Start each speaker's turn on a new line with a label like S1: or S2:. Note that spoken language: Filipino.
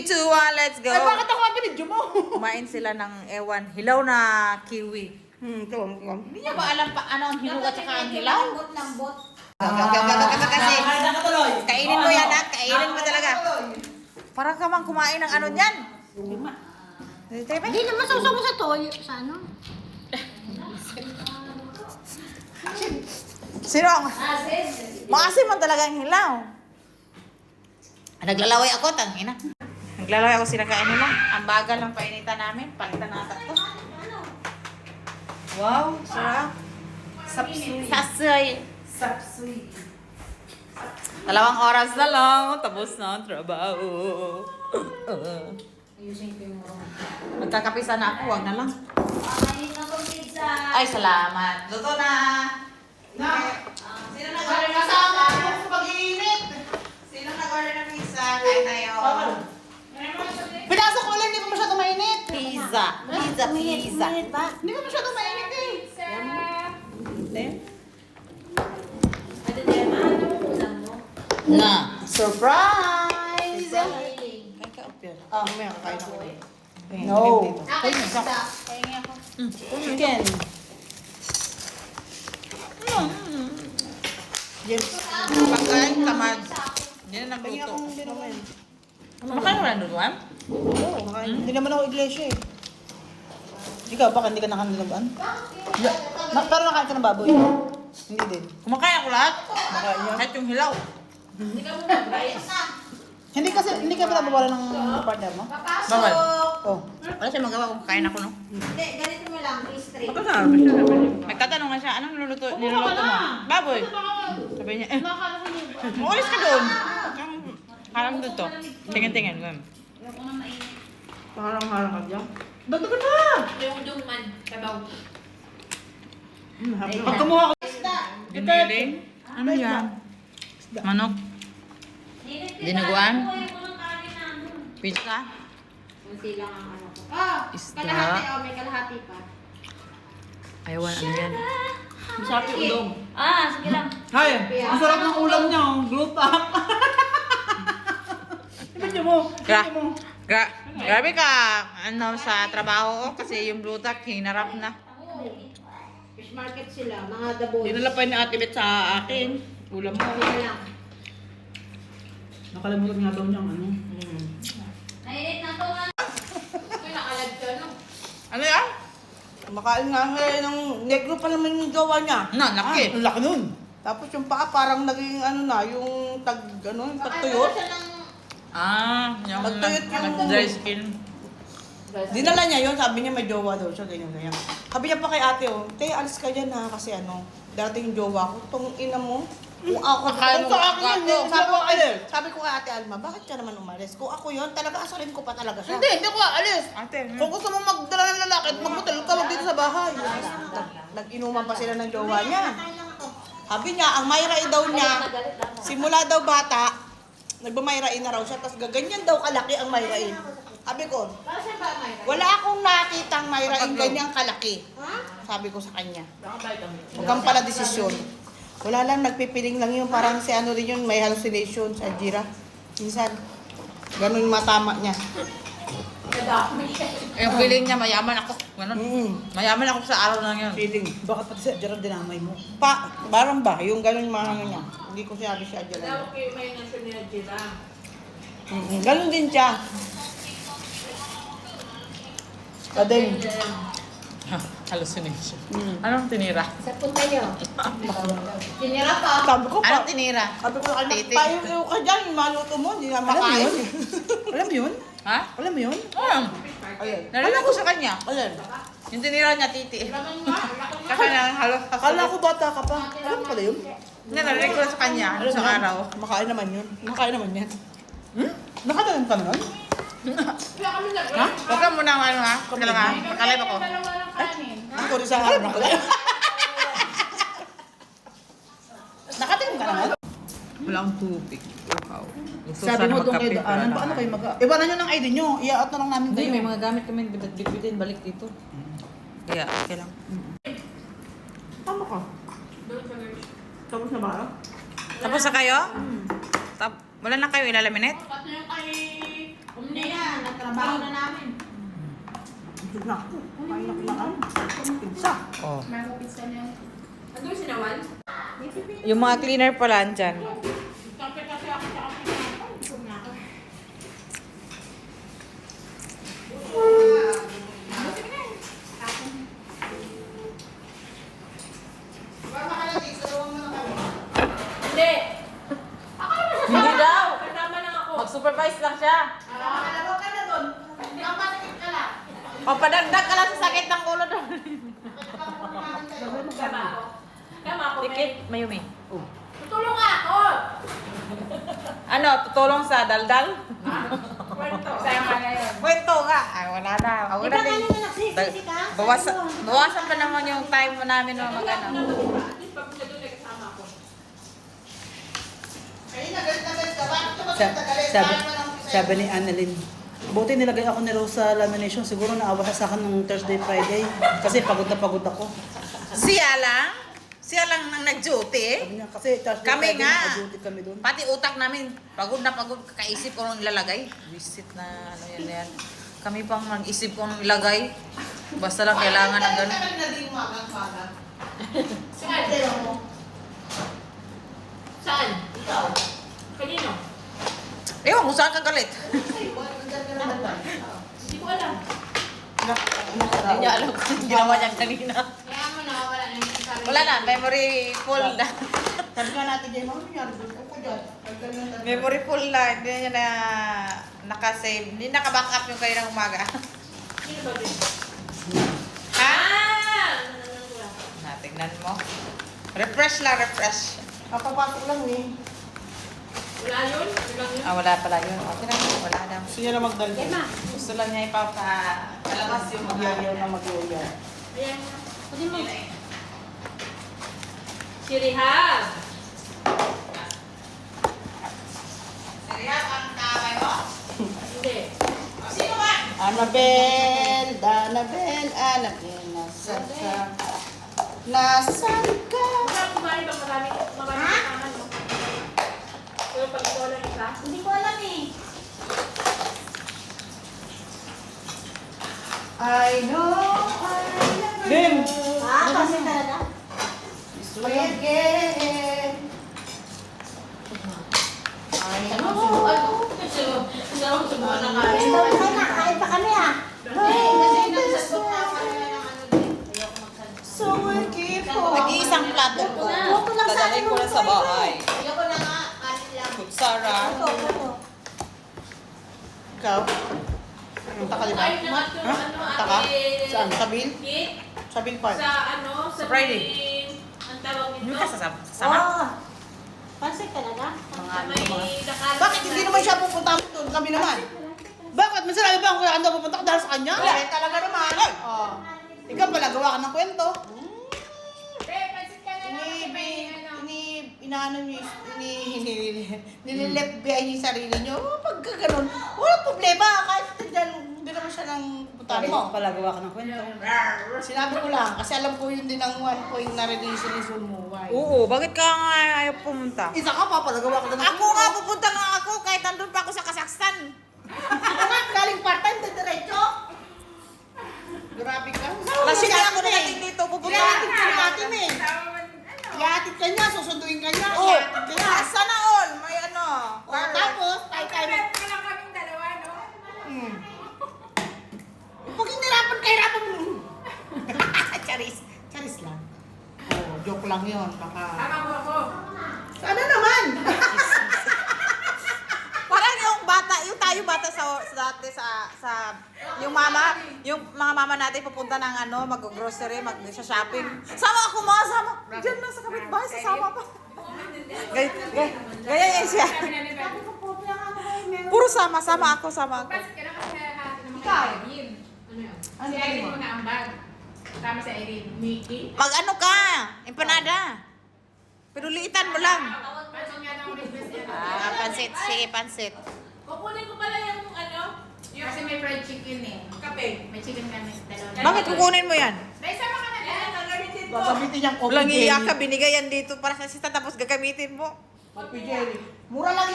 S1: let's go.
S2: Ay, bakit ako ang binidyo mo?
S1: Kumain sila ng ewan, hilaw na kiwi.
S2: Ito.
S1: Hindi niya ba alam pa ano ang hinuga at saka ang hilaw?
S3: Lambot.
S1: Kasi kainin mo yan ha, kainin mo talaga. Parang ka mang kumain ng ano niyan.
S3: Hindi naman sausaw mo sa toyo. Sa ano?
S1: Sino ang... Maasim man talaga ang hilaw. Naglalaway ako, tangina. Naglalaway ako sila kain nila. Ang bagal ng painitan namin. Palitan natin to. Wow, sarap.
S2: Sapsuy.
S1: Sasoy.
S2: Sapsuy.
S1: 2 oras na lang. Tapos na ang trabaho. Magkakapisa na ako. Huwag na lang. Ay, salamat. Luto na. Sino nag-order na kasama ako sa pag-iinit? Sino nag-order na pizza? Kain tayo.
S2: Pinasok ko lang, hindi pa masyadong mainit.
S1: Pizza. Pizza.
S2: Hindi pa masyadong mainit eh.
S1: Na. Surprise!
S2: Ah, may kakain ako.
S1: No.
S2: Chicken. James.
S1: Pagkain tamad. Hindi na
S2: Pahingi
S1: nagluto.
S2: akong binaman.
S1: Makain mo lang doon, Juan?
S2: Oo, makain. Hindi naman ako iglesia eh. Ikaw, baka hindi ka nakanilaban? Pero nakain ka ng baboy? Hindi din.
S1: Kumakain ako lahat.
S2: Nakain niya?
S1: Kahit yung hilaw.
S2: Hindi ka pinabawala ng partner mo?
S1: Bawal.
S2: Oh.
S1: Wala siya magawa kung kain ako, no?
S3: Hindi, ganito mo lang. Straight.
S1: May tatanong nga siya, anong niluluto mo? Baboy. Sabi niya, umalis ka doon. Harang doon to. Tingin-tingin.
S2: Harang-harang ka dyan? Dagdagan na!
S3: Yung man. Sabaw.
S2: Pag kumuha ko.
S1: Giniling. Ano yan? Manok. Dinuguan? Pizza?
S3: Kunti lang ang ano ko. Oh,
S1: Isda.
S3: kalahati. Oh, may kalahati pa.
S1: Ayawan, ano yan?
S2: Masarap yung udong.
S3: Ah, sige lang.
S2: Hay, ang sarap ng ulam niya. Glutak. Ibigyan mo. Ibigyan mo.
S1: Grabe ka, ano, sa trabaho ko kasi yung blutak, hinarap na.
S3: Fish market sila, mga dabon.
S2: Dinalapay ni Ate Bet sa akin. Ulam mo.
S3: Sige lang.
S2: Nakalimutan nga daw niya ang ano.
S3: Nainit na to nga. Ito nakalad ka, no?
S1: Ano yan?
S2: Makain nga ngayon ng negro pa naman yung gawa niya.
S1: No, laki.
S2: Ang laki nun. Tapos yung paa parang naging ano na, yung yung tagtuyot.
S1: Yung
S2: Magtuyot yung-
S1: dry skin.
S2: Dinala niya yun, sabi niya may jowa daw siya, ganyan. Sabi niya pa kay ate, oh, te, alis ka dyan ha, kasi ano, darating yung jowa ko, tong ina mo. Kung ako,
S1: Akala mo
S2: sa akin yun,
S1: ako.
S2: sabi ko kay ate Alma, bakit ka naman umalis? Kung ako yun, talaga asalin ko pa talaga siya.
S1: Hindi ko alis. Ate,
S2: Kung gusto mo magdala ng lalaki at magbutal ka, wag dito sa bahay. Nag-inuman pa sila ng jowa niya. Sabi niya, ang mayrain daw niya, simula daw bata, nagbamayrain na raw siya, tapos gaganyan daw kalaki ang mayrain. Sabi ko, wala akong nakitang mayrain ganyang kalaki. Sabi ko sa kanya. Huwag kang pala desisyon. Wala lang, nagpipiling lang yun. Parang si ano rin yun, may hallucination sa Jira. Minsan, ganun yung matama niya.
S1: yung feeling niya, mayaman ako. Ganun. Mayaman ako sa araw na yun.
S2: Feeling. Bakit pati si Gerald dinamay mo? Parang ba? Yung ganun yung mga ano niya. Hindi ko sinabi si Gerald.
S3: May nasa niya, Jira.
S2: Ganun din siya. Kadeng.
S1: Hallucination. Anong tinira?
S3: Sa punta niyo. Tinira pa.
S2: Sabi ko
S1: Anong
S2: pa.
S1: tinira?
S2: Sabi ko sa kanya,
S1: Titi.
S2: payo ka dyan, yung maluto mo, hindi na makain. Alam mo yun?
S1: Ha?
S2: Alam mo yun? Ayan.
S1: Narinig ko sa kanya.
S2: Ayan.
S1: Yung tinira niya, titi. Kasi nang halos.
S2: Akala ko bata ka pa. Alam mo pala yun?
S1: Narinig ko sa kanya. Ano sa araw?
S2: Makain naman yun. Makain naman yan. Nakatanim ka naman?
S1: Ha? Huwag ka muna ano ha? Kaya lang ha? Nakalive ako.
S2: Hindi ko rin sa harap na Nakatanim ka naman?
S1: Wala akong tubig. Wow. Gusto
S2: Sabi
S1: sana
S2: mo doon
S1: magkape,
S2: kayo,
S1: pero
S2: paano kayo iwanan nyo ng ID nyo. I-out na lang namin
S1: Hindi,
S2: kayo.
S1: may mga gamit kami bitbitin balik dito. Kaya, okay lang.
S2: Tama ka. Tapos na ba?
S1: Tapos na kayo? Wala na kayo ilalaminate?
S3: Tapos na yung kay Umniya. Trabaho na namin.
S2: Naku, may nakinaan. Pizza.
S1: Oh.
S3: Mango pizza niya. Andun si Nawal?
S1: Yung mga cleaner pala andyan.
S3: Kapit kasi ako sa kapit. Hindi.
S1: Hindi daw.
S3: Kasama lang ako.
S1: Mag-supervise lang siya.
S2: Makalaro ka na doon. Napasakit ka lang.
S1: O, padagdag ka lang sa sakit ng ulo doon.
S3: Kasama ako. Kasama ako.
S1: Tikit, Mayumi.
S3: Tutulong nga ako.
S1: Ano, tutulong sa daldal?
S3: Kwento. Sa'yo nga ngayon.
S1: Kwento nga. Ay, wala na. Ako na din. Bawasan pa naman yung time mo namin no, mag-ano.
S3: At least pag doon ay kasama ako.
S2: Kaya nagalit ka. Bakit ka ba
S4: Sabi,
S2: nagalit?
S4: sabi,
S2: Bakit mo lang pizza?
S4: sabi ni Annalyn, buti nilagay ako ni Rose sa lamination. Siguro naawa siya sa akin nung Thursday, Friday. Kasi pagod na pagod ako.
S1: Siya lang? Siya lang nang nag-duty?
S4: Sabi niya, kasi Thursday,
S1: Kami
S4: Friday,
S1: nga.
S4: naka-duty kami doon.
S1: Pati utak namin, pagod na pagod, kakaisip ko nung ilalagay. Visit na ano yan. Kami pang mag-isip ko nung ilagay. Basta lang kailangan ng gano'n.
S2: Bakit ka naging magang-magang?
S3: Saan? Saan? Ikaw. Kanino?
S1: Ewan kung saan ka galit.
S3: Hindi ko alam.
S1: Hindi niya alam kung ginawa niya kanina.
S3: Kaya mo nakawala na yung sarili.
S1: Wala na, memory full na.
S2: Sabi nga natin, Jay, mami, nangyari doon ako dyan.
S1: Memory full na, hindi niya na nakasave. Hindi nakaback up yung kayo ng umaga.
S3: Sino ba din?
S1: Ha?
S3: Ah!
S1: Natingnan mo. Refresh lang, refresh.
S2: Kapapasok lang eh.
S3: Wala yun? Wala yun?
S1: Ah, wala pala yun. Okay na, wala na.
S2: Gusto niya na magdalhin.
S3: Emma.
S1: Gusto lang niya ipapalabas yung mga
S2: Magyariyaw na magyariyaw.
S3: Ayan. Pwede mo. Si Rehab.
S1: Serya, ang kamay mo?
S3: Hindi.
S1: Sino ba?
S2: Annabelle, Annabelle, nasan ka? Nasan ka?
S3: Wala kumari ba marami kasama no? Pero pag ikaw lang isa? Hindi ko alam eh.
S2: I know,
S4: Bim!
S3: Kasi talaga?
S2: again. I know.
S3: Gusto mo na kain.
S5: Kain pa kami ah.
S2: So we keep on.
S1: Nag-iisang plato po.
S5: Buto lang sa akin
S1: Dadalhin ko na sa bahay.
S3: Ayoko na nga. Kain lang.
S1: Kutsara.
S2: Ikaw? Punta ka, di ba?
S3: Ay, na nga
S2: Ha? Punta ka? Saan? Sa Bill?
S3: Kit?
S2: Sa Bill Park?
S3: Sa ano? Sa
S1: Friday.
S3: Ang tawag nito?
S1: Hindi ka sasama?
S5: Oh. Pansit talaga?
S1: Mga
S3: Sa may Dakar.
S2: Bakit hindi naman siya pupunta doon? Kami naman. Bakit? Masalabi ba kung kaya pupunta ka dahil sa kanya? Kaya talaga naman. Oh. Ikaw pala, gawa ka ng kwento. Inaano niyo, nililip niya yung sarili niyo. Oh, pagka ganun, walang problema. Kahit hindi naman siya nang pupuntahan mo.
S4: Pala gawa ka ng kwento.
S2: Sinabi ko lang, kasi alam ko yun din ang one point na reason mo. Why?
S1: Oo, bakit ka nga ayaw pumunta?
S2: Isa ka pa, palagawa ka na ng
S1: Ako nga, pupunta nga ako kahit nandun pa ako sa Kazakhstan.
S2: Ako nga, galing part-time, diretso. Grabe ka.
S1: Alas hindi ako nakating dito, pupunta.
S2: Ihatid ka ni ate mo eh. Ihatid ka niya, susunduin ka niya.
S1: Oo,
S2: Ihatid ka niya.
S1: sana all, may ano.
S2: O, tapos, tayo.
S3: kaming dalawa, no?
S2: Pag hinirapan ka, hirapan mo. Charis. Charis lang. Oh, joke lang yun. Baka...
S3: Tama mo ako.
S2: Ano naman?
S1: Parang yung bata, yung tayo bata sa dati sa yung mga mama natin pupunta ng ano, mag-grocery, mag-shopping. Sama ako ma, sama. Diyan lang sa kapitbahay, sasama pa. Gaya yan siya. Puro sama ako.
S3: Ikaw. Ano yun?
S2: Ano
S3: Si
S2: ba
S3: Irene
S2: mo?
S3: mo na ang bag. Tama si Irene. Mickey.
S1: Mag ano ka, empanada. Pero liitan mo lang.
S3: Pansin nga ng request yan.
S1: Pansit, sige, pansit.
S3: Kukunin ko pala yung ano. Kasi may fried chicken eh. Kape. May chicken kami. Dalawa.
S1: Bakit kukunin mo yan?
S3: Dahil sama ka na dyan. Gagamitin ko.
S2: Gagamitin niyang coffee
S1: Walang
S2: jelly.
S1: iya ka, binigay yan dito para sa sista tapos gagamitin mo.
S2: Coffee jelly. Mura lang yan.